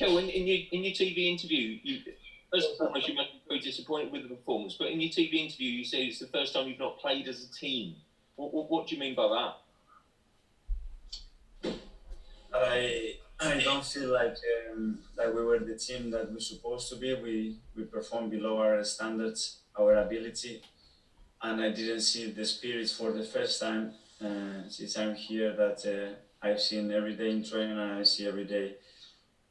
Mikel, in your TV interview, first and foremost, you must be very disappointed with the performance. But in your TV interview, you say it's the first time you've not played as a team. What do you mean by that? I don't feel like we were the team that we're supposed to be. We performed below our standards, our ability, and I didn't see the spirit for the first time since I'm here that I've seen every day in training and I see every day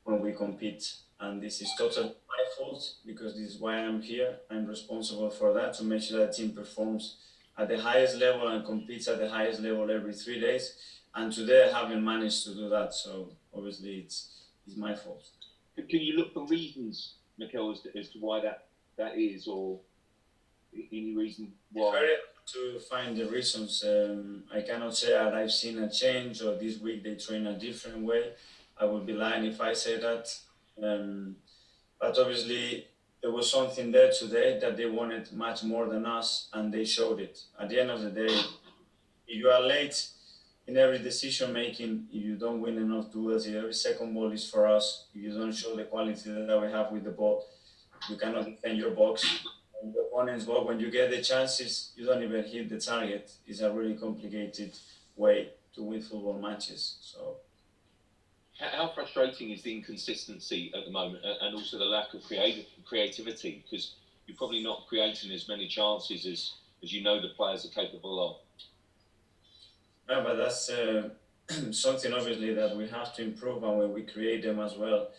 when we compete. And this is totally my fault because this is why I'm here. I'm responsible for that, to make sure that the team performs at the highest level and competes at the highest level every 3 days. And today I haven't managed to do that, so obviously it's my fault. Can you look for reasons, Mikel, as to why that is, or any reason why? It's very hard to find the reasons. I cannot say that I've seen a change or this week they train a different way. I would be lying if I say that. But obviously there was something there today that they wanted much more than us, and they showed it. At the end of the day, if you are late in every decision making, if you don't win enough duels, if every second ball is for us, if you don't show the quality that we have with the ball, you cannot defend your box. And the opponent's ball, when you get the chances, you don't even hit the target. It's a really complicated way to win football matches. So. How frustrating is the inconsistency at the moment, and also the lack of creativity? Because you're probably not creating as many chances as you know the players are capable of. Yeah, but that's something obviously that we have to improve, and when we create them as well,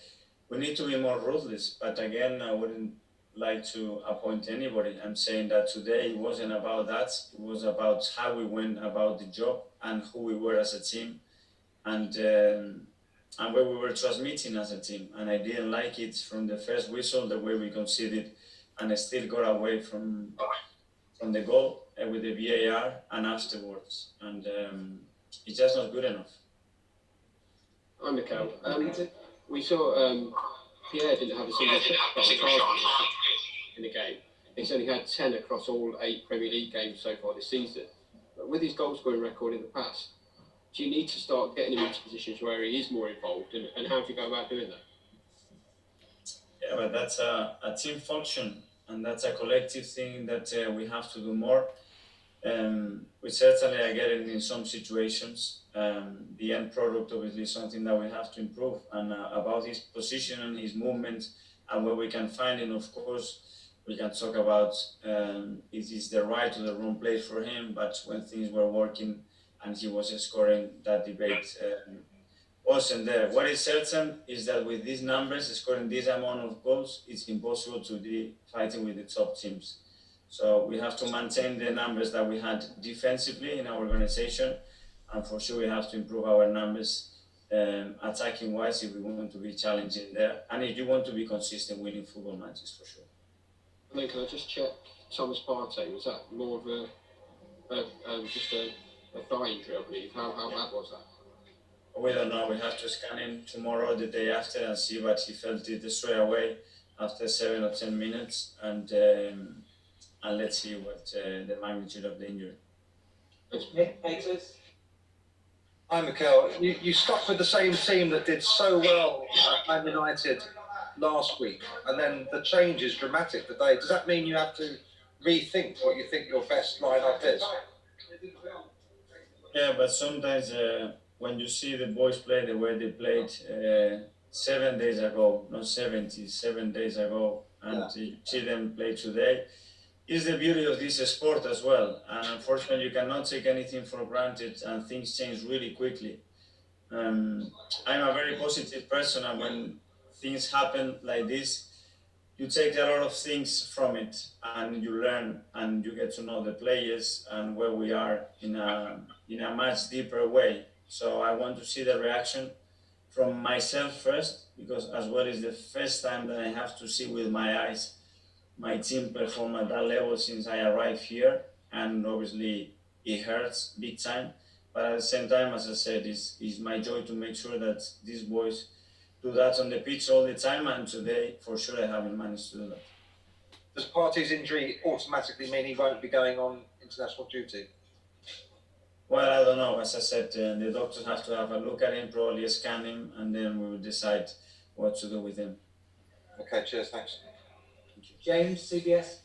we need to be more ruthless. But again, I wouldn't like to appoint anybody. I'm saying that today it wasn't about that. It was about how we went about the job and who we were as a team, and where we were transmitting as a team. And I didn't like it from the first whistle, the way we conceded, and I still got away from the goal with the VAR and afterwards. And it's just not good enough. Hi, Mikel. We saw Pierre didn't have a single shot in the game. He's only had 10 across all 8 Premier League games so far this season. But with his goal scoring record in the past, do you need to start getting him into positions where he is more involved, and how do you go about doing that? Yeah, but that's a team function, and that's a collective thing that we have to do more. We certainly are getting in some situations. The end product obviously is something that we have to improve, and about his position and his movement and where we can find him, of course, we can talk about it is the right or the wrong place for him, but when things were working and he was scoring, that debate wasn't there. What is certain is that with these numbers, scoring this amount of goals, it's impossible to be fighting with the top teams. So we have to maintain the numbers that we had defensively in our organization, and for sure we have to improve our numbers attacking wise if we want to be challenging there, and if you want to be consistent winning football matches, for sure. And then can I just check Thomas Partey? Was that more of just a thigh injury, I believe? How bad was that? We don't know. We have to scan him tomorrow, the day after, and see, but he felt it straight away after 7 or 10 minutes, and let's see what the magnitude of the injury. Hi, Mikel. You stuck with the same team that did so well at Man United last week, and then the change is dramatic today. Does that mean you have to rethink what you think your best lineup is? Yeah, but sometimes when you see the boys play the way they played 7 days ago, not 70, 7 days ago, and you see them play today, is the beauty of this sport as well. And unfortunately, you cannot take anything for granted, and things change really quickly. I'm a very positive person, and when things happen like this, you take a lot of things from it, and you learn, and you get to know the players and where we are in a much deeper way. So I want to see the reaction from myself first, because as well is the first time that I have to see with my eyes my team perform at that level since I arrived here, and obviously it hurts big time. But at the same time, as I said, it's my joy to make sure that these boys do that on the pitch all the time, and today for sure I haven't managed to do that. Does Partey's injury automatically mean he won't be going on international duty? Well, I don't know. As I said, the doctors have to have a look at him, probably scan him, and then we will decide what to do with them. Okay, cheers, thanks. James, CBS.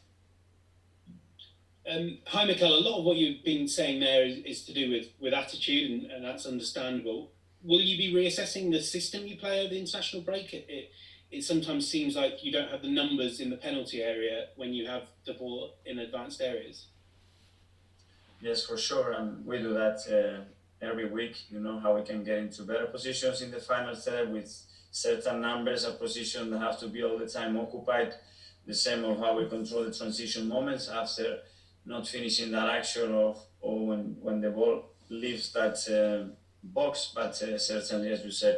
Hi, Mikel. A lot of what you've been saying there is to do with attitude, and that's understandable. Will you be reassessing the system you play over the international break? It sometimes seems like you don't have the numbers in the penalty area when you have the ball in advanced areas. Yes, for sure, and we do that every week. You know how we can get into better positions in the final third with certain numbers of positions that have to be all the time occupied. The same of how we control the transition moments after not finishing that action or when the ball leaves that box. But certainly, as you said,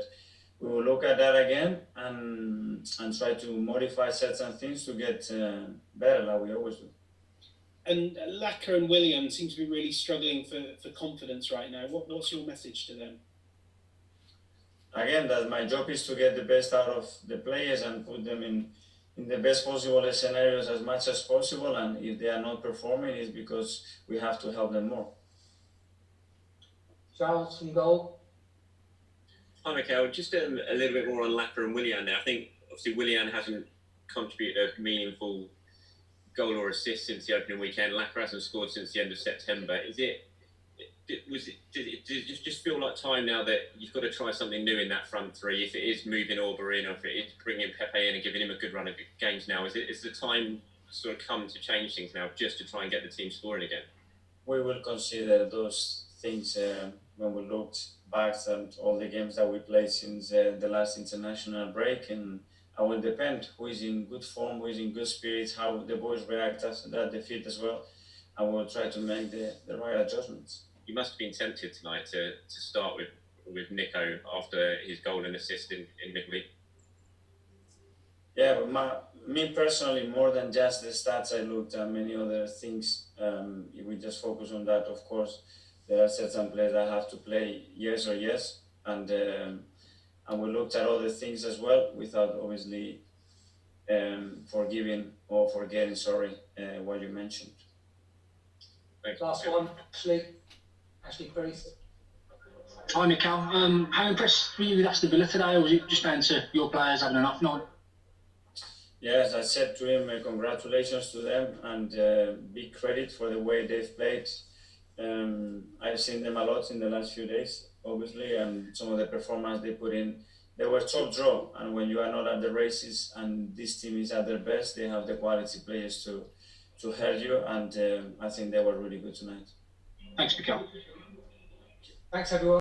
we will look at that again and try to modify certain things to get better, like we always do. And Laka and William seem to be really struggling for confidence right now. What's your message to them? Again, that my job is to get the best out of the players and put them in the best possible scenarios as much as possible. And if they are not performing, it's because we have to help them more. Charles from goal. Hi, Mikel. Just a little bit more on Laka and Willian there. I think obviously Willian hasn't contributed a meaningful goal or assist since the opening weekend. Laka hasn't scored since the end of September. Does it just feel like time now that you've got to try something new in that front three? If it is moving Auber in, or if it is bringing Pepe in and giving him a good run of games now, is the time sort of come to change things now, just to try and get the team scoring again? We will consider those things when we looked back at all the games that we played since the last international break, and it will depend who is in good form, who is in good spirits, how the boys react after that defeat as well, and we'll try to make the right adjustments. You must have been tempted tonight to start with Nico after his goal and assist in midweek. Yeah, but me personally, more than just the stats, I looked at many other things. If we just focus on that, of course, there are certain players that have to play yes or yes, and we looked at other things as well without obviously forgiving or forgetting, what you mentioned. Thanks. Last one, Ashley Priest. Hi, Mikel. How impressed were you with Aston Villa today, or was it just down to your players having an off night? Yes, I said to him, congratulations to them and big credit for the way they've played. I've seen them a lot in the last few days, obviously, and some of the performance they put in, they were top draw. And when you are not at the races and this team is at their best, they have the quality players to help you, and I think they were really good tonight. Thanks, Mikel. Thanks, everyone.